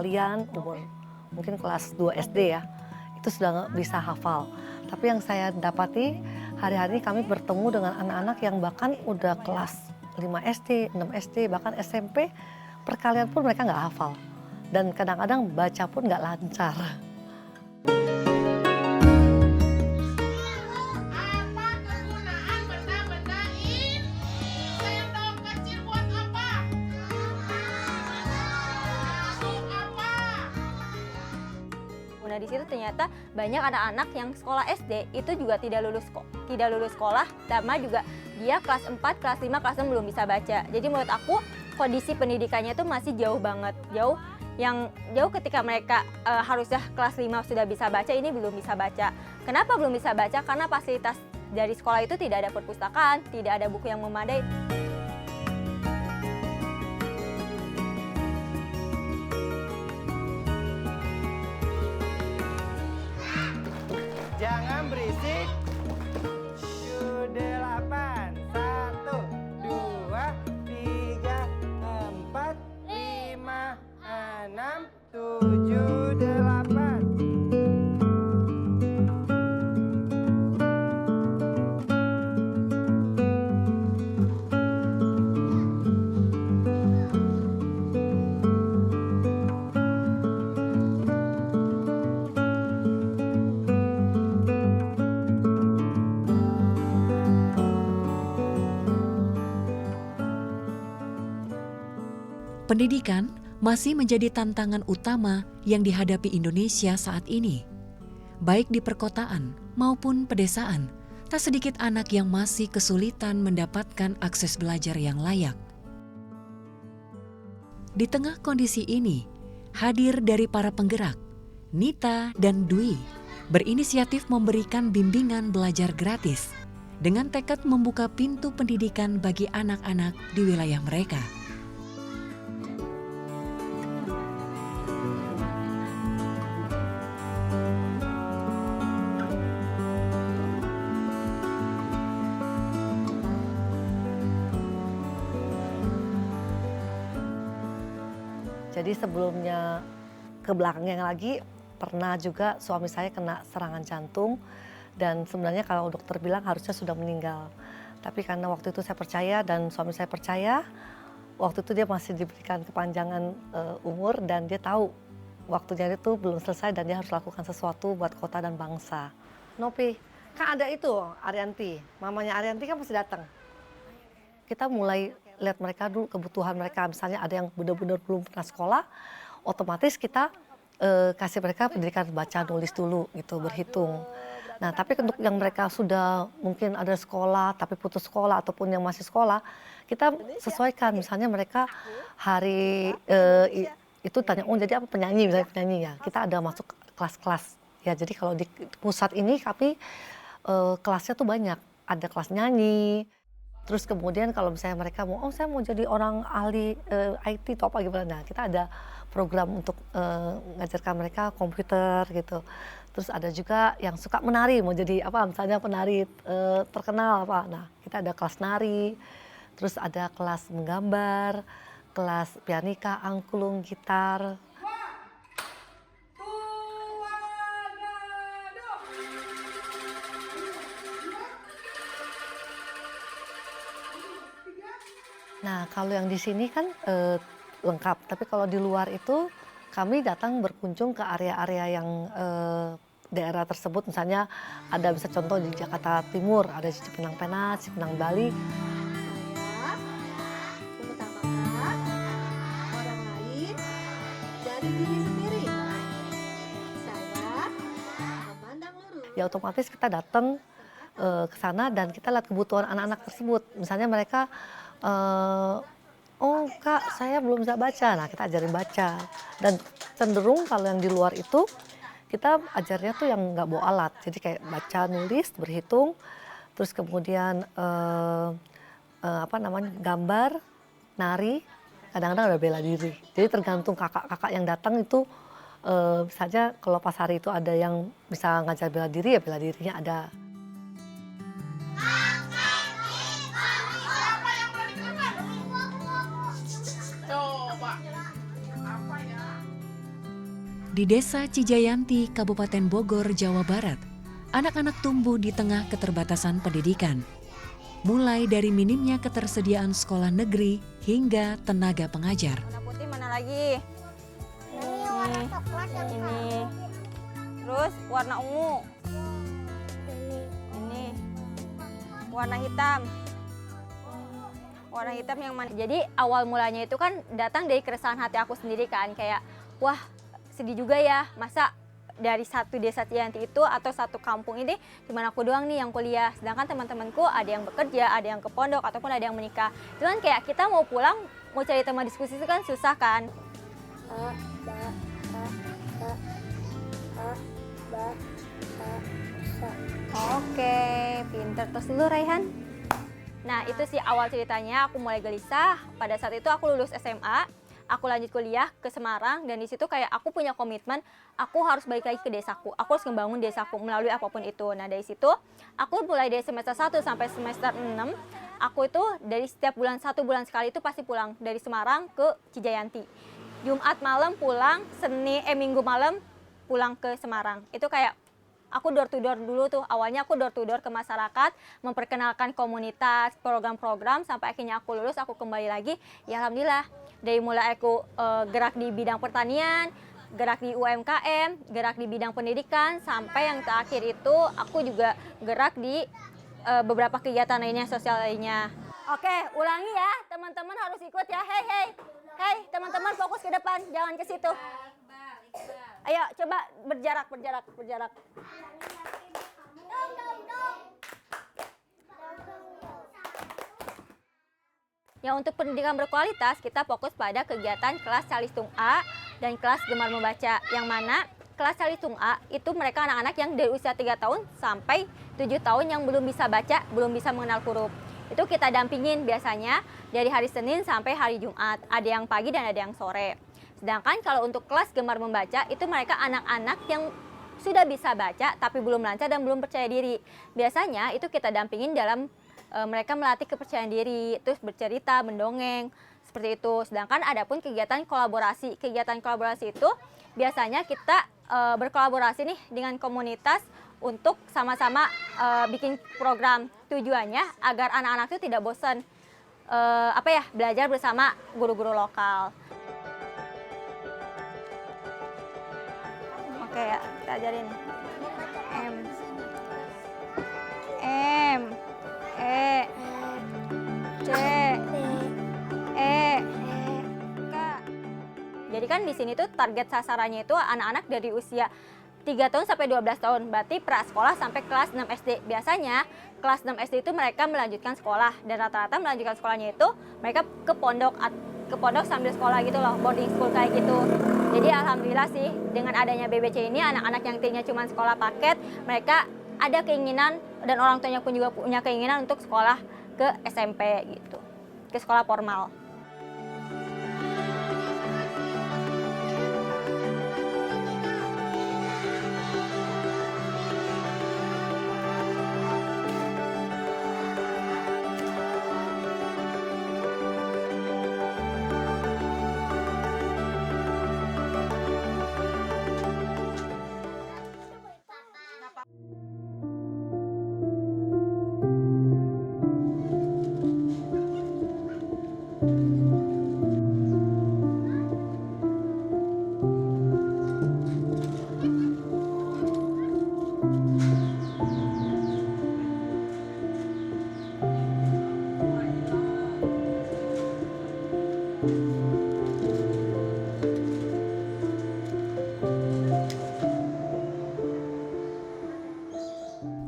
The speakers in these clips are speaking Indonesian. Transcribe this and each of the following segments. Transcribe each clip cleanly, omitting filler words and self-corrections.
kalian umur mungkin kelas 2 SD ya, itu sudah bisa hafal. Tapi yang saya dapati hari-hari kami bertemu dengan anak-anak yang bahkan udah kelas 5 SD, 6 SD, bahkan SMP, perkalian pun mereka nggak hafal. Dan kadang-kadang baca pun nggak lancar. Apa kegunaan benda-benda ini? Sendok kecil buat apa? Untuk apa? Nah, di situ ternyata banyak anak-anak yang sekolah SD itu juga tidak lulus sekolah, sama juga dia kelas 4, kelas 5, kelas 6 belum bisa baca. Jadi menurut aku kondisi pendidikannya itu masih jauh banget, jauh ketika mereka harusnya kelas 5 sudah bisa baca, ini belum bisa baca. Kenapa belum bisa baca? Karena fasilitas dari sekolah itu tidak ada perpustakaan, tidak ada buku yang memadai. Jangan berisik. Sudah 8. 1, 2, 3, 4, 5, 6, 7, 8. Pendidikan masih menjadi tantangan utama yang dihadapi Indonesia saat ini. Baik di perkotaan maupun pedesaan, tak sedikit anak yang masih kesulitan mendapatkan akses belajar yang layak. Di tengah kondisi ini, hadir dari para penggerak, Nita dan Dwi, berinisiatif memberikan bimbingan belajar gratis dengan tekad membuka pintu pendidikan bagi anak-anak di wilayah mereka. Jadi sebelumnya ke belakangnya lagi pernah juga suami saya kena serangan jantung dan sebenarnya kalau dokter bilang harusnya sudah meninggal. Tapi karena waktu itu saya percaya dan suami saya percaya, waktu itu dia masih diberikan kepanjangan umur dan dia tahu waktunya itu belum selesai dan dia harus lakukan sesuatu buat kota dan bangsa. Nopi, kan ada itu Arianti, mamanya Arianti kan masih datang. Kita mulai lihat mereka dulu kebutuhan mereka, misalnya ada yang benar-benar belum pernah sekolah, otomatis kita kasih mereka pendidikan baca nulis dulu gitu, berhitung. Nah tapi untuk yang mereka sudah mungkin ada sekolah tapi putus sekolah ataupun yang masih sekolah, kita sesuaikan, misalnya mereka hari itu tanya, oh jadi apa penyanyi, misalnya penyanyi ya, kita ada masuk kelas-kelas ya. Jadi kalau di pusat ini kami kelasnya tuh banyak, ada kelas nyanyi. Terus kemudian kalau misalnya mereka mau, oh saya mau jadi orang ahli IT atau apa gimana, nah kita ada program untuk ngajarkan mereka komputer gitu. Terus ada juga yang suka menari, mau jadi apa, misalnya penari terkenal apa, nah kita ada kelas nari. Terus ada kelas menggambar, kelas pianika, angklung, gitar. Nah, kalau yang di sini kan lengkap, tapi kalau di luar itu kami datang berkunjung ke area-area yang daerah tersebut, misalnya ada bisa contoh di Jakarta Timur, ada di Cipinang Penas, Cipinang Bali. Saya mengutamakan orang lain dari diri sendiri. Saya memandang lurus. Ya otomatis kita datang ke sana dan kita lihat kebutuhan anak-anak tersebut. Misalnya mereka oh kak saya belum bisa baca, nah kita ajarin baca. Dan cenderung kalau yang di luar itu kita ajarnya tuh yang nggak bawa alat, jadi kayak baca nulis berhitung, terus kemudian apa namanya gambar, nari, kadang-kadang ada bela diri. Jadi tergantung kakak-kakak yang datang itu saja, kalau pas hari itu ada yang bisa ngajar bela diri ya bela dirinya ada. Siapa yang berani keluar? Coba. Apa ya? Di Desa Cijayanti, Kabupaten Bogor, Jawa Barat, anak-anak tumbuh di tengah keterbatasan pendidikan. Mulai dari minimnya ketersediaan sekolah negeri hingga tenaga pengajar. Warna putih mana lagi? Ini. Terus warna ungu. Ini. Warna hitam. Warna hitam yang mana? Jadi awal mulanya itu kan datang dari keresahan hati aku sendiri kan. Kayak, wah sedih juga ya. Masa dari satu desa Cijanti itu atau satu kampung ini cuma aku doang nih yang kuliah. Sedangkan teman-temanku ada yang bekerja, ada yang ke pondok, ataupun ada yang menikah. Cuman kayak kita mau pulang, mau cari teman diskusi itu kan susah kan. Oke, pinter. Terus dulu Raihan. Nah itu sih awal ceritanya aku mulai gelisah. Pada saat itu aku lulus SMA, aku lanjut kuliah ke Semarang, dan di situ kayak aku punya komitmen, aku harus balik lagi ke desaku. Aku harus membangun desaku melalui apapun itu. Nah dari situ aku mulai dari semester 1 sampai semester 6, aku itu dari setiap bulan 1 bulan sekali itu pasti pulang dari Semarang ke Cijayanti. Jumat malam pulang, Minggu malam pulang ke Semarang. Itu kayak aku door to door dulu tuh. Awalnya aku door to door ke masyarakat, memperkenalkan komunitas, program-program, sampai akhirnya aku lulus, aku kembali lagi. Ya alhamdulillah, dari mulai aku gerak di bidang pertanian, gerak di UMKM, gerak di bidang pendidikan, sampai yang terakhir itu aku juga gerak di beberapa kegiatan lainnya, sosial lainnya. Oke, ulangi ya, teman-teman harus ikut ya. Hei, teman-teman fokus ke depan, jangan ke situ. Ayo, coba berjarak. Ya, untuk pendidikan berkualitas, kita fokus pada kegiatan kelas Calistung A dan kelas Gemar Membaca. Yang mana kelas Calistung A itu mereka anak-anak yang dari usia 3 tahun sampai 7 tahun yang belum bisa baca, belum bisa mengenal huruf. Itu kita dampingin biasanya dari hari Senin sampai hari Jumat. Ada yang pagi dan ada yang sore. Sedangkan kalau untuk kelas Gemar Membaca, itu mereka anak-anak yang sudah bisa baca tapi belum lancar dan belum percaya diri. Biasanya itu kita dampingin dalam mereka melatih kepercayaan diri, terus bercerita, mendongeng, seperti itu. Sedangkan ada pun kegiatan kolaborasi. Kegiatan kolaborasi itu biasanya kita berkolaborasi nih dengan komunitas untuk sama-sama bikin program. Tujuannya agar anak-anak itu tidak bosan belajar bersama guru-guru lokal. Oke ya, kita ajarin. M, E, C, E, K. Jadi kan di sini tuh target sasarannya itu anak-anak dari usia 3 tahun sampai 12 tahun, berarti prasekolah sampai kelas 6 SD. Biasanya kelas 6 SD itu mereka melanjutkan sekolah, dan rata-rata melanjutkan sekolahnya itu mereka ke pondok sambil sekolah gitu loh, boarding school kayak gitu. Jadi alhamdulillah sih dengan adanya BBC ini, anak-anak yang tadinya cuma sekolah paket, mereka ada keinginan, dan orang tuanya pun juga punya keinginan untuk sekolah ke SMP gitu, ke sekolah formal.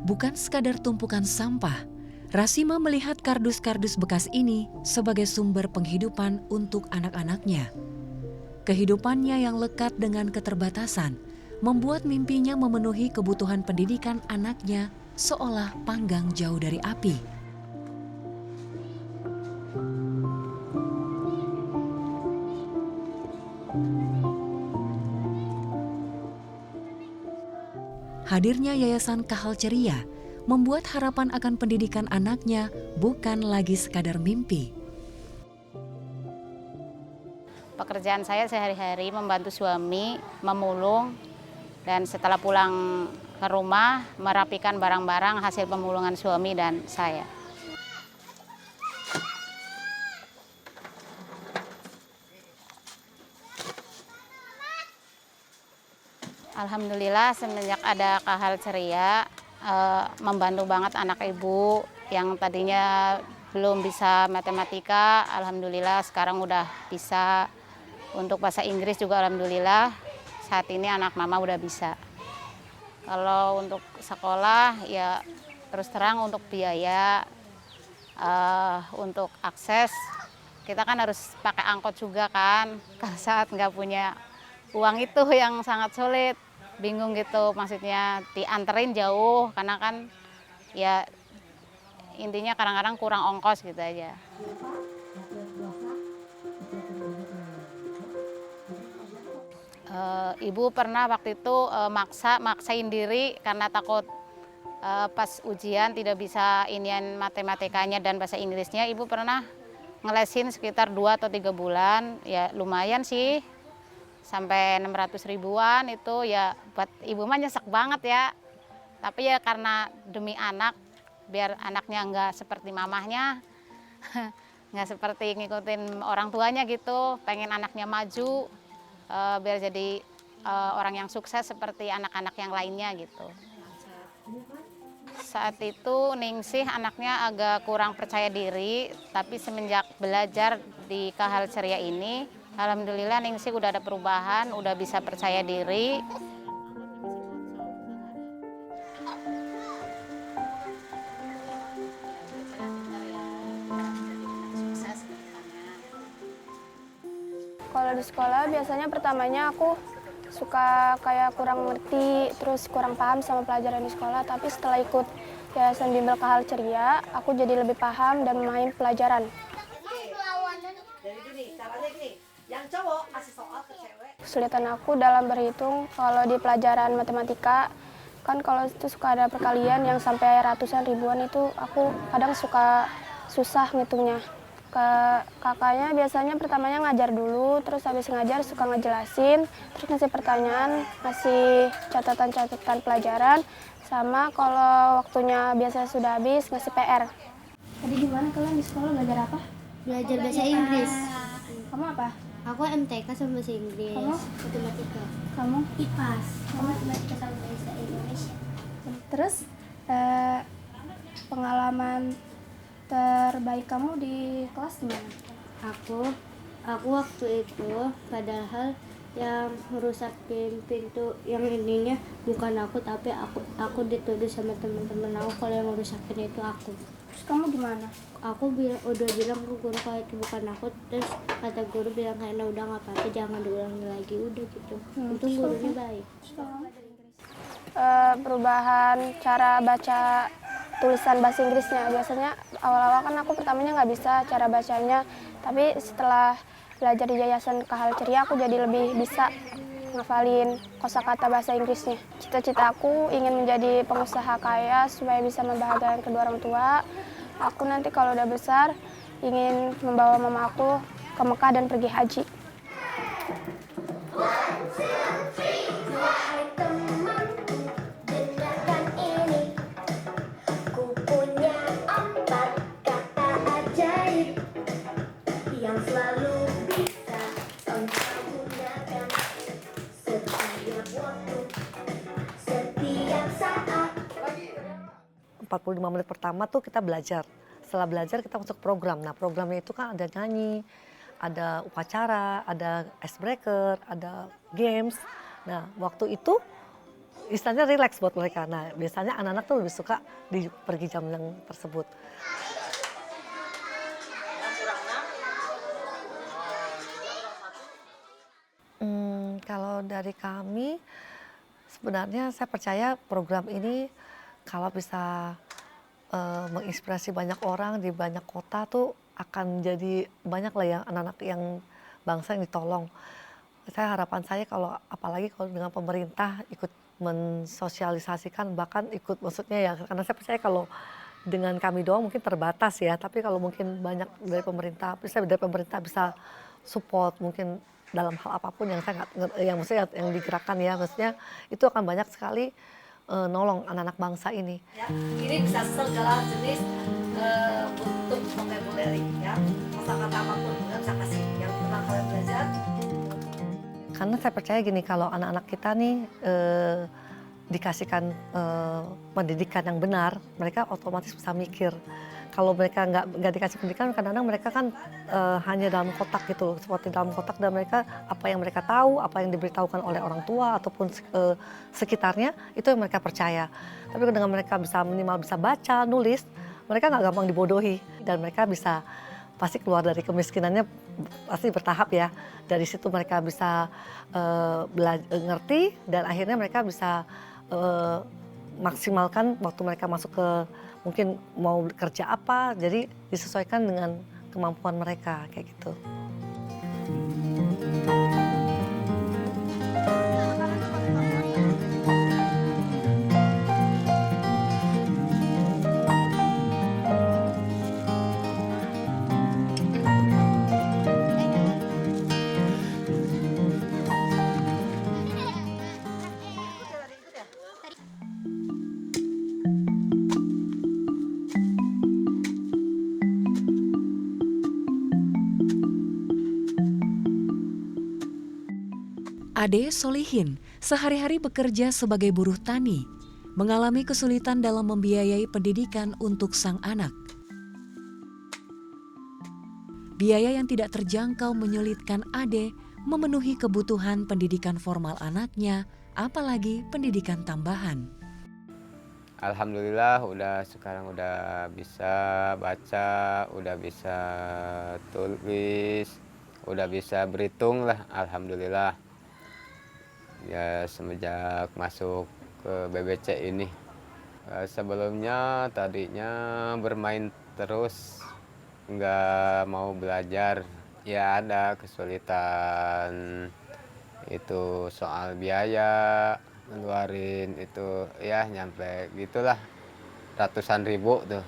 Bukan sekadar tumpukan sampah, Rasima melihat kardus-kardus bekas ini sebagai sumber penghidupan untuk anak-anaknya. Kehidupannya yang lekat dengan keterbatasan membuat mimpinya memenuhi kebutuhan pendidikan anaknya seolah panggang jauh dari api. Hadirnya Yayasan Kahal Ceria membuat harapan akan pendidikan anaknya bukan lagi sekadar mimpi. pekerjaan saya sehari-hari membantu suami memulung dan setelah pulang ke rumah merapikan barang-barang hasil pemulungan suami dan saya. Alhamdulillah semenjak ada Kahal Ceria membantu banget anak ibu yang tadinya belum bisa matematika, alhamdulillah sekarang udah bisa. Untuk bahasa Inggris juga alhamdulillah saat ini anak mama udah bisa. Kalau untuk sekolah ya terus terang untuk biaya, untuk akses kita kan harus pakai angkot juga kan, kalau saat nggak punya uang itu yang sangat sulit. Bingung gitu, maksudnya dianterin jauh karena kan ya intinya kadang-kadang kurang ongkos gitu aja. Ibu pernah waktu itu maksain diri karena takut pas ujian tidak bisa inian matematikanya dan bahasa Inggrisnya. Ibu pernah ngelesin sekitar 2 atau 3 bulan, ya lumayan sih. Sampai 600 ribuan itu ya buat ibu mah nyesek banget ya. Tapi ya karena demi anak, biar anaknya nggak seperti mamahnya, nggak seperti ngikutin orang tuanya gitu, pengen anaknya maju, biar jadi orang yang sukses seperti anak-anak yang lainnya gitu. Saat itu Ningsih anaknya agak kurang percaya diri, tapi semenjak belajar di Kahal Ceria ini, alhamdulillah Ningsih udah ada perubahan, udah bisa percaya diri. Kalau di sekolah biasanya pertamanya aku suka kayak kurang ngerti, terus kurang paham sama pelajaran di sekolah. Tapi setelah ikut Yayasan Bimbel Kahal Ceria, aku jadi lebih paham dan memahami pelajaran. Jadi gini, caranya gini, yang cowok kasih soal ke cewek. Kesulitan aku dalam berhitung kalau di pelajaran matematika, kan kalau itu suka ada perkalian yang sampai ratusan ribuan itu aku kadang suka susah ngitungnya. Ke kakaknya biasanya pertamanya ngajar dulu, terus habis ngajar suka ngejelasin, terus ngasih pertanyaan, ngasih catatan-catatan pelajaran, sama kalau waktunya biasanya sudah habis ngasih PR. Tadi gimana kalian di sekolah belajar apa? Belajar bahasa Inggris. Kamu apa? Aku MTK sama bahasa Inggris. Kamu? Matematika. Kamu? IPAS. Kamu matematika sama bahasa Indonesia. Terus pengalaman terbaik kamu di kelas gimana? Aku waktu itu padahal yang merusakin pintu yang ininya bukan aku, tapi aku dituduh sama teman-teman aku kalau yang merusakin itu aku. Terus kamu gimana? Aku udah bilang ke guru kalau itu bukan aku, terus kata guru bilang kayaknya udah nggak apa-apa, jangan diulangi lagi, udah gitu. Untung gurunya baik. Perubahan cara baca tulisan bahasa Inggrisnya. Biasanya awal-awal kan aku pertamanya nggak bisa cara bacanya, tapi setelah belajar di Yayasan Kahal Ceria aku jadi lebih bisa ngafalin kosakata bahasa Inggrisnya. Cita-cita aku ingin menjadi pengusaha kaya supaya bisa membahagiakan kedua orang tua. Aku nanti kalau udah besar ingin membawa mama aku ke Mekah dan pergi haji. Selalu bisa engkau gunakan setiap waktu, setiap saat. 45 menit pertama tuh kita belajar. Setelah belajar kita masuk program. Nah programnya itu kan ada nyanyi, ada upacara, ada icebreaker, ada games. Nah waktu itu istilahnya relax buat mereka. Nah biasanya anak-anak tuh lebih suka pergi jam yang tersebut. Kalau dari kami, sebenarnya saya percaya program ini kalau bisa menginspirasi banyak orang di banyak kota tuh akan jadi banyak lah yang anak-anak yang bangsa yang ditolong. Harapan saya kalau apalagi kalau dengan pemerintah ikut mensosialisasikan, bahkan ikut maksudnya ya, karena saya percaya kalau dengan kami doang mungkin terbatas ya, tapi kalau mungkin banyak dari pemerintah bisa support mungkin dalam hal apapun yang saya yang maksudnya yang digerakkan ya, maksudnya itu akan banyak sekali nolong anak-anak bangsa ini. Ya, ini bisa segala jenis bentuk vocabulary ya, kosakata apapun nggak bisa kasih yang pernah kalian belajar. Karena saya percaya gini, kalau anak-anak kita nih dikasihkan pendidikan yang benar, mereka otomatis bisa mikir. Kalau mereka nggak dikasih pendidikan, kadang-kadang mereka kan hanya dalam kotak gitu, seperti dalam kotak, dan mereka apa yang mereka tahu, apa yang diberitahukan oleh orang tua ataupun sekitarnya, itu yang mereka percaya. Tapi dengan mereka bisa minimal bisa baca, nulis, mereka nggak gampang dibodohi, dan mereka bisa pasti keluar dari kemiskinannya pasti bertahap ya. Dari situ mereka bisa ngerti, dan akhirnya mereka bisa maksimalkan waktu mereka masuk ke mungkin mau kerja apa, jadi disesuaikan dengan kemampuan mereka kayak gitu. Ade Solihin sehari-hari bekerja sebagai buruh tani, mengalami kesulitan dalam membiayai pendidikan untuk sang anak. Biaya yang tidak terjangkau menyulitkan Ade memenuhi kebutuhan pendidikan formal anaknya, apalagi pendidikan tambahan. Alhamdulillah sekarang udah bisa baca, udah bisa tulis, udah bisa berhitung lah, alhamdulillah. Ya semenjak masuk ke BBC ini. Sebelumnya tadinya bermain terus, nggak mau belajar. Ya ada kesulitan itu soal biaya, ngeluarin itu ya nyampe gitulah ratusan ribu tuh.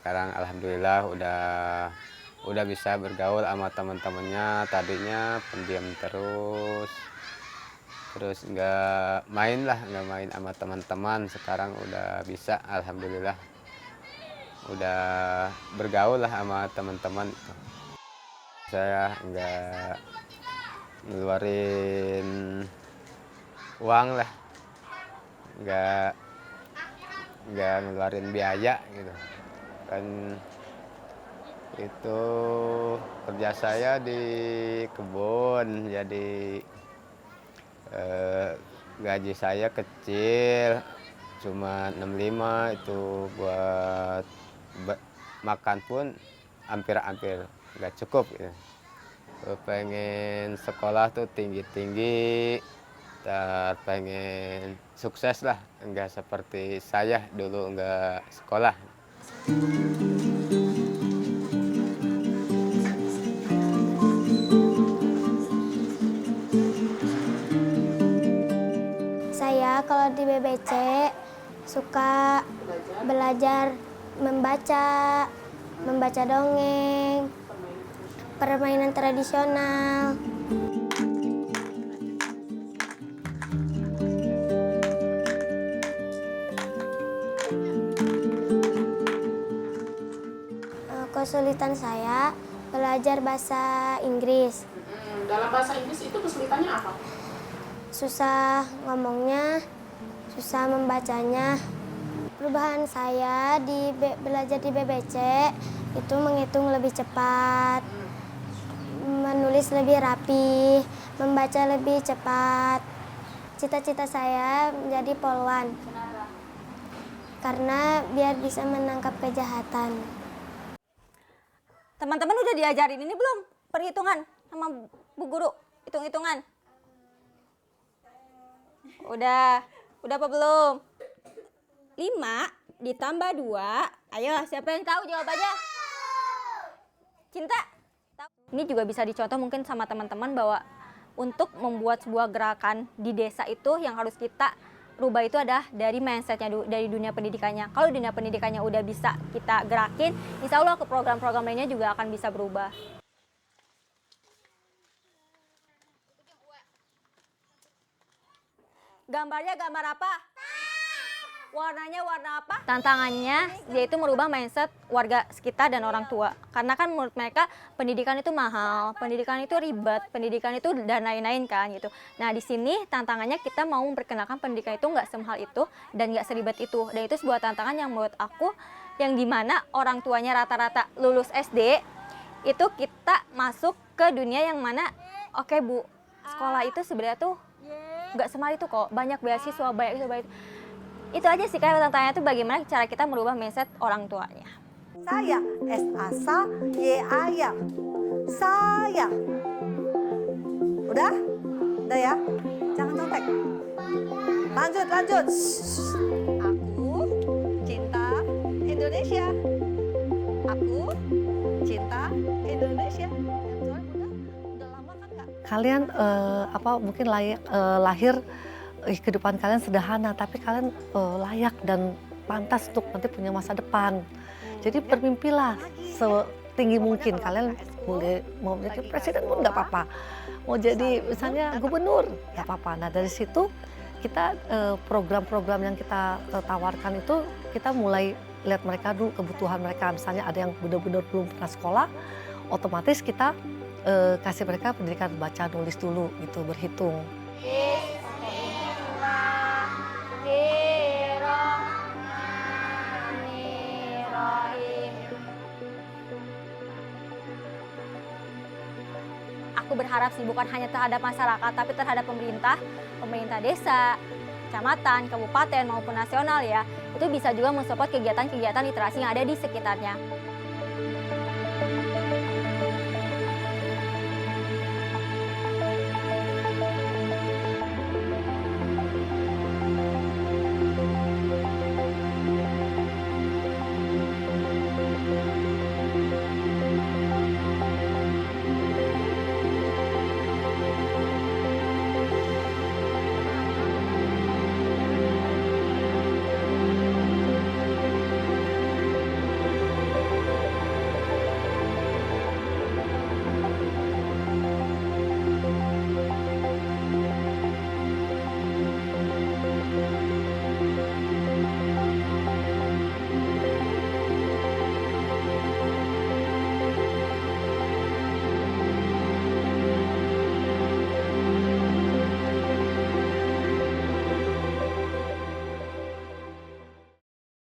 Sekarang alhamdulillah udah bisa bergaul sama teman-temannya. Tadinya pendiam terus nggak main sama teman-teman. Sekarang udah bisa, alhamdulillah udah bergaul lah sama teman-teman. Saya nggak ngeluarin uang lah, nggak ngeluarin biaya gitu. Kan itu kerja saya di kebun, jadi gaji saya kecil, cuma 65, itu buat makan pun hampir nggak cukup gitu. Pengen sekolah tuh tinggi-tinggi, pengen sukses lah, nggak seperti saya dulu nggak sekolah. Saya kalau di BBC suka belajar membaca dongeng, permainan tradisional. Kesulitan saya belajar bahasa Inggris. Dalam bahasa Inggris itu kesulitannya apa? Susah ngomongnya, susah membacanya. Perubahan saya belajar di BBC itu menghitung lebih cepat, menulis lebih rapi, membaca lebih cepat. Cita-cita saya menjadi polwan. Karena biar bisa menangkap kejahatan. Teman-teman udah diajarin ini belum? Perhitungan sama Bu Guru, hitung-hitungan. Udah apa belum? 5 ditambah 2. Ayo, siapa yang tahu jawabannya? Cinta? Ini juga bisa dicontoh mungkin sama teman-teman bahwa untuk membuat sebuah gerakan di desa itu yang harus kita rubah itu adalah dari mindsetnya, dari dunia pendidikannya. Kalau dunia pendidikannya udah bisa kita gerakin, insya Allah ke program-program lainnya juga akan bisa berubah. Gambarnya gambar apa? Warnanya warna apa? Tantangannya yaitu merubah mindset warga sekitar dan orang tua. Karena kan menurut mereka pendidikan itu mahal, pendidikan itu ribet, pendidikan itu dan lain-lain kan gitu. Nah di sini tantangannya kita mau memperkenalkan pendidikan itu nggak semahal itu dan nggak seribet itu. Dan itu sebuah tantangan yang menurut aku yang dimana orang tuanya rata-rata lulus SD, itu kita masuk ke dunia yang mana oke Bu, sekolah itu sebenarnya tuh nggak semahal itu kok, banyak beasiswa, banyak itu, banyak itu aja sih kayak tantangannya itu bagaimana cara kita merubah mindset orang tuanya. Saya S-A-S-A, Y-A-Y. Saya. Udah? Udah ya? Jangan contek. Lanjut, lanjut. Aku cinta Indonesia. Aku cinta Indonesia. Udah lama kan Kak? Kalian mungkin lahir kehidupan kalian sederhana, tapi kalian layak dan pantas untuk nanti punya masa depan. Jadi bermimpilah setinggi mungkin. Kalian boleh mau jadi presiden pun nggak apa-apa, mau jadi misalnya gubernur nggak apa-apa. Nah dari situ kita program-program yang kita tawarkan itu kita mulai lihat mereka dulu kebutuhan mereka. Misalnya ada yang benar-benar belum pernah sekolah, otomatis kita kasih mereka pendidikan baca nulis dulu gitu, berhitung. Aku berharap sih bukan hanya terhadap masyarakat, tapi terhadap pemerintah desa, kecamatan, kabupaten maupun nasional ya, itu bisa juga mensupport kegiatan-kegiatan literasi yang ada di sekitarnya.